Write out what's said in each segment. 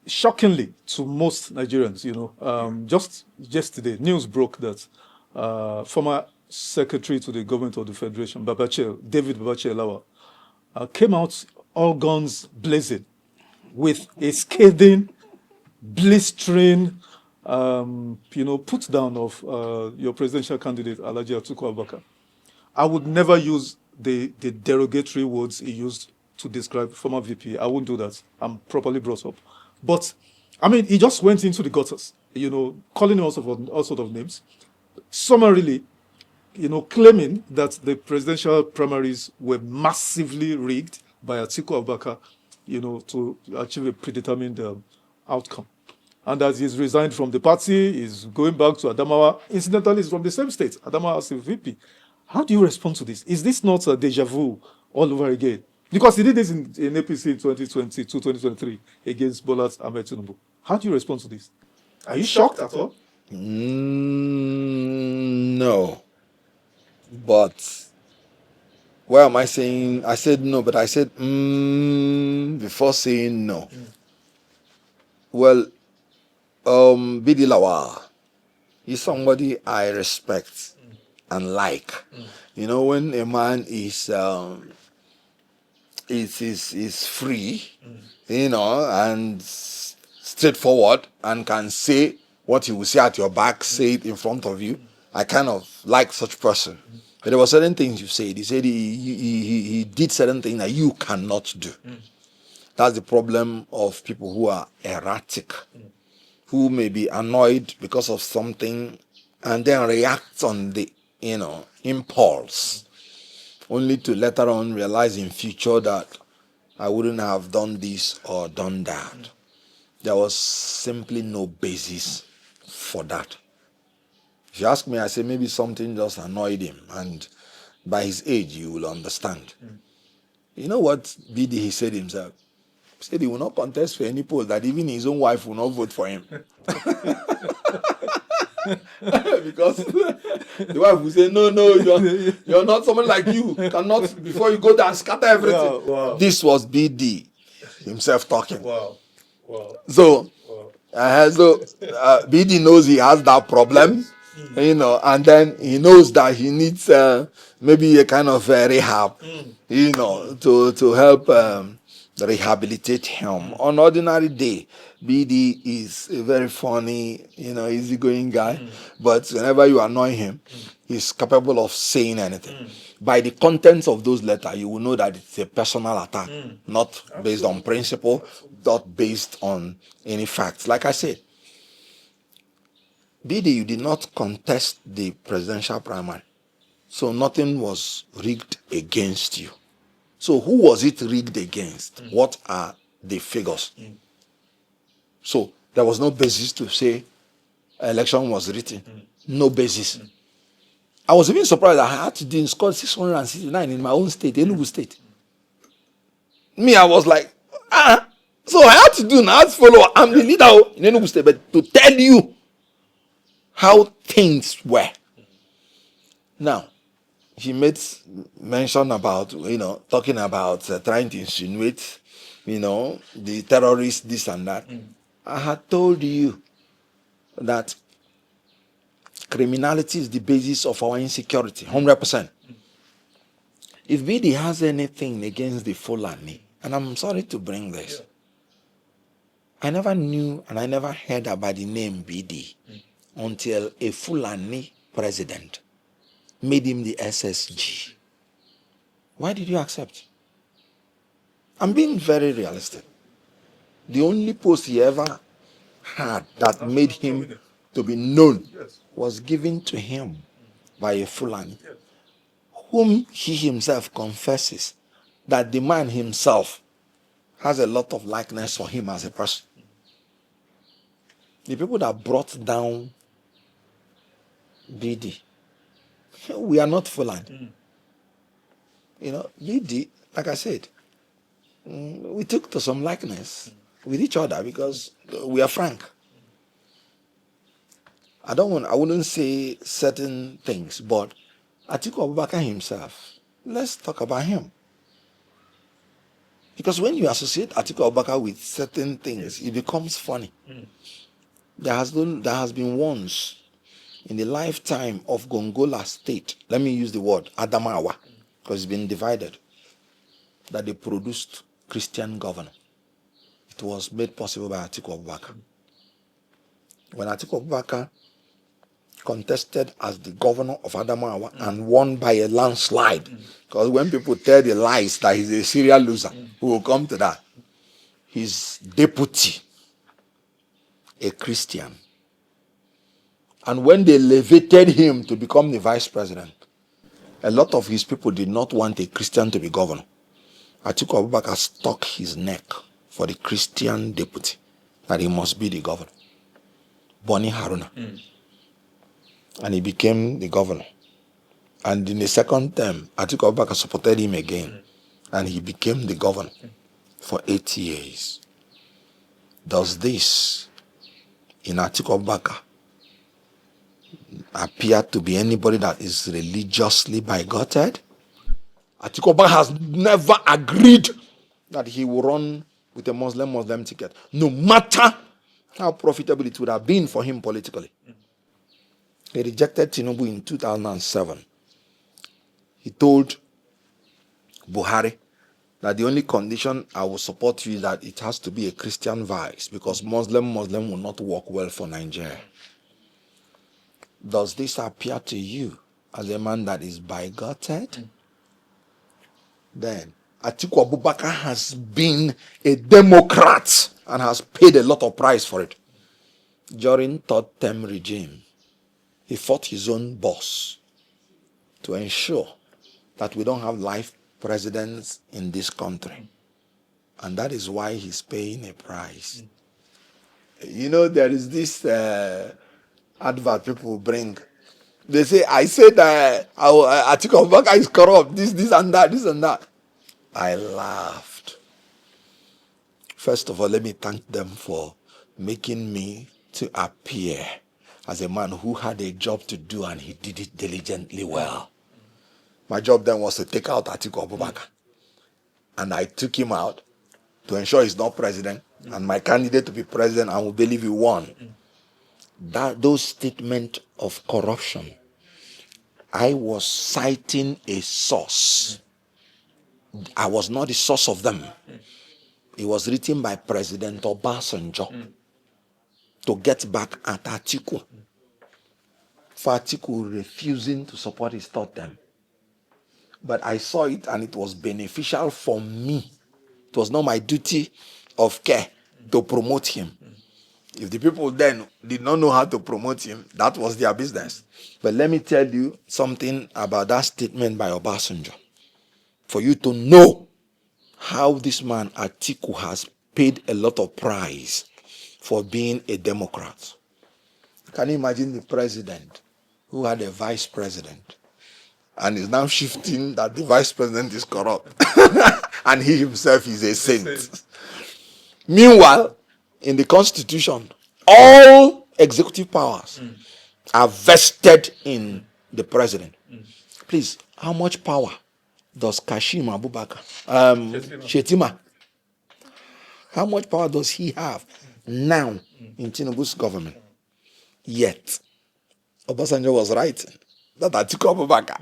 shockingly to most Nigerians, just yesterday, news broke that former Secretary to the Government of the Federation, David Babachir Lawal, came out all guns blazing with a scathing, blistering, put down of your presidential candidate, Alhaji Atiku Abubakar. I would never use the derogatory words he used to describe former VP. I won't do that. I'm properly brought up. But, I mean, he just went into the gutters, calling all sort of names. Summarily, claiming that the presidential primaries were massively rigged by Atiku Abubakar, to achieve a predetermined outcome. And as he's resigned from the party, he's going back to Adamawa. Incidentally, he's from the same state, Adamawa as a VP. How do you respond to this? Is this not a deja vu all over again? Because he did this in APC in 2022, 2023 against Bola Ahmed Tinubu. How do you respond to this? Are you shocked at all? No. But why am I saying? I said no, but I said before saying no. Well, Bidi Lawal is somebody I respect and like. When a man is free, and straightforward and can say what he will say at your back, say it in front of you, I kind of like such person. But there were certain things you said. He said he did certain things that you cannot do. That's the problem of people who are erratic, who may be annoyed because of something and then react on the impulse, only to later on realize in future that I wouldn't have done this or done that. There was simply no basis for that. If you ask me, I say maybe something just annoyed him, and by his age, you will understand. You know what BD he said himself? He said he will not contest for any post, that even his own wife will not vote for him. Because the wife will say, no, you're not someone like you. Cannot, before you go there and scatter everything. Wow. This was BD himself talking. Wow. So BD knows he has that problem, and then he knows that he needs maybe a kind of rehab, to help rehabilitate him. On ordinary day, BD is a very funny, easygoing guy, but whenever you annoy him, he's capable of saying anything. By the contents of those letters, you will know that it's a personal attack, not based on principle, not based on any facts. Like I said, BD, you did not contest the presidential primary, so nothing was rigged against you. So who was it rigged against? What are the figures? So there was no basis to say election was written. No basis. I was even surprised that I had to score 669 in my own state, Enugu state. Me, I was like, so I had to do now, I had to follow. I'm the leader in Enugu state, but to tell you how things were. Now, he made mention about, talking about trying to insinuate, the terrorists, this and that. I had told you that criminality is the basis of our insecurity, 100%. If BD has anything against the Fulani, and I'm sorry to bring this, I never knew and I never heard about the name BD until a Fulani president made him the SSG. Why did you accept? I'm being very realistic. The only post he ever had that made him to be known was given to him by a Fulani, whom he himself confesses that the man himself has a lot of likeness for him as a person. The people that brought down BD, we are not Fulani. BD, like I said, we took to some likeness with each other because we are frank. I wouldn't say certain things, but Atiku Abubakar himself, let's talk about him. Because when you associate Atiku Abubakar with certain things, it becomes funny. There has been once in the lifetime of Gongola State, let me use the word Adamawa, because it's been divided, that they produced Christian governor. It was made possible by Atiku Abubakar. When Atiku Abubakar contested as the governor of Adamawa and won by a landslide, because when people tell the lies that he's a serial loser, we will come to that. His deputy, a Christian, and when they elevated him to become the vice president, a lot of his people did not want a Christian to be governor. Atiku Abubakar stuck his neck for the Christian deputy, that he must be the governor. Boni Haruna. And he became the governor. And in the second term, Atiku Abubakar supported him again. And he became the governor for 8 years. Does this, in Atiku Abubakar, appear to be anybody that is religiously bigoted? Atiku Abubakar has never agreed that he will run with a Muslim ticket, no matter how profitable it would have been for him politically. He rejected Tinubu in 2007. He told Buhari that the only condition I will support you is that it has to be a Christian vice, because Muslim will not work well for Nigeria. Does this appear to you as a man that is bigoted? Then Atiku Abubakar has been a Democrat and has paid a lot of price for it. During third term regime, he fought his own boss to ensure that we don't have life presidents in this country. And that is why he's paying a price. You know, there is this advert people bring. They say, I said that Atiku Abubakar is corrupt, this and that. I laughed. First of all, let me thank them for making me to appear as a man who had a job to do, and he did it diligently well. My job then was to take out Atiku Abubakar. And I took him out to ensure he's not president, and my candidate to be president, and we believe he won. Those statements of corruption, I was citing a source. I was not the source of them. It was written by President Obasanjo to get back at Atiku for Atiku refusing to support his third term. But I saw it, and it was beneficial for me. It was not my duty of care to promote him. If the people then did not know how to promote him, that was their business. But let me tell you something about that statement by Obasanjo, for you to know how this man Atiku has paid a lot of price for being a Democrat. Can you imagine the president who had a vice president and is now shifting that the vice president is corrupt and he himself is a saint? Meanwhile, in the Constitution, all executive powers are vested in the president. Please, how much power does Kashim Abubakar, Shetima, how much power does he have now in Tinubu's government? Yet, Obasanjo was right that Atiku Abubakar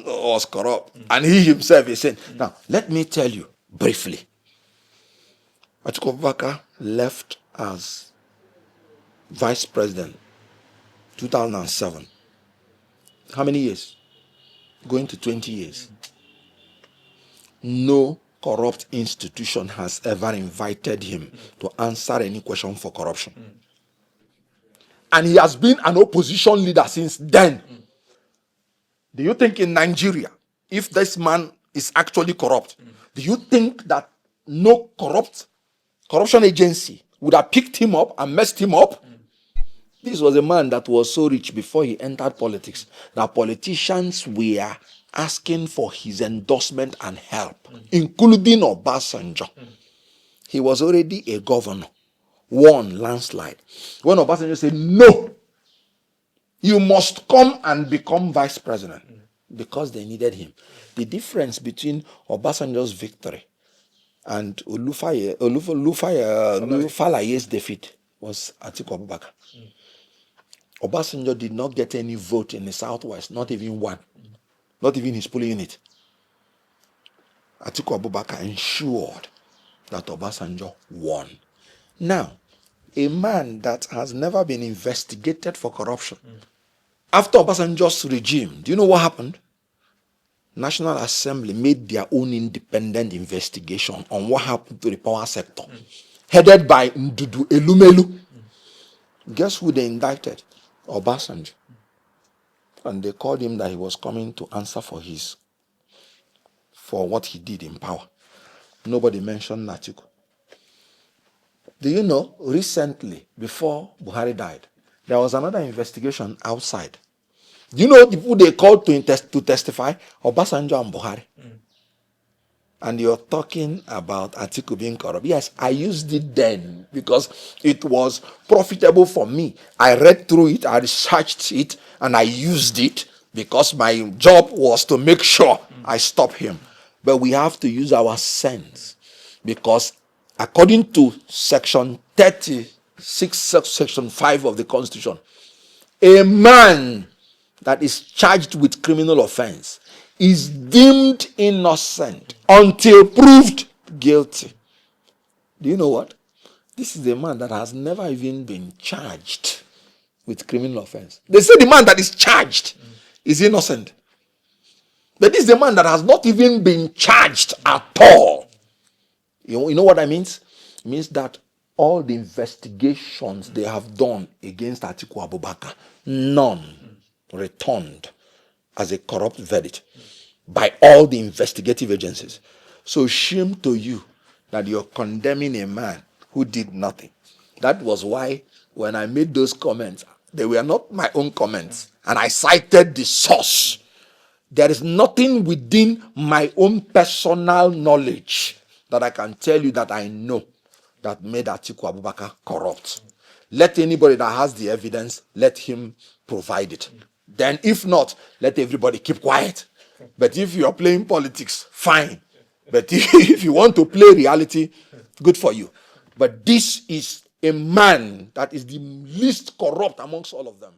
was corrupt, and he himself is saying. Now, let me tell you briefly. Atiku Abubakar left as vice president 2007. How many years? Going to 20 years. No corrupt institution has ever invited him to answer any question for corruption. And he has been an opposition leader since then. Do you think in Nigeria, if this man is actually corrupt, do you think that no corruption agency would have picked him up and messed him up? This was a man that was so rich before he entered politics that politicians were asking for his endorsement and help, including Obasanjo. He was already a governor, won landslide. When Obasanjo said, no, you must come and become vice president, because they needed him. The difference between Obasanjo's victory And Olufalaye's defeat was Atiku Abubakar. Obasanjo did not get any vote in the Southwest, not even one, not even his polling unit. Atiku Abubakar ensured that Obasanjo won. Now, a man that has never been investigated for corruption, after Obasanjo's regime, do you know what happened? National Assembly made their own independent investigation on what happened to the power sector, headed by Ndudu Elumelu. Guess who they indicted? Obasanjo. And they called him that he was coming to answer for what he did in power. Nobody mentioned Atiku. Do you know, recently, before Buhari died, there was another investigation outside. Do you know the people they called to testify? Obasanjo and Buhari. And you're talking about Atiku being corrupt. Yes, I used it then because it was profitable for me. I read through it, I researched it, and I used it because my job was to make sure I stop him. But we have to use our sense because according to section 36, section 5 of the Constitution, a man that is charged with criminal offense is deemed innocent until proved guilty. Do you know what? This is a man that has never even been charged with criminal offense. They say the man that is charged is innocent. But this is a man that has not even been charged at all. You know what that means? It means that all the investigations they have done against Atiku Abubakar, none returned as a corrupt verdict by all the investigative agencies. So shame to you that you're condemning a man who did nothing. That was why when I made those comments, they were not my own comments, and I cited the source. There is nothing within my own personal knowledge that I can tell you that I know that made Atiku Abubakar corrupt. Let anybody that has the evidence, let him provide it. Then if not, let everybody keep quiet. But if you are playing politics, fine. But if you want to play reality, good for you. But this is a man that is the least corrupt amongst all of them.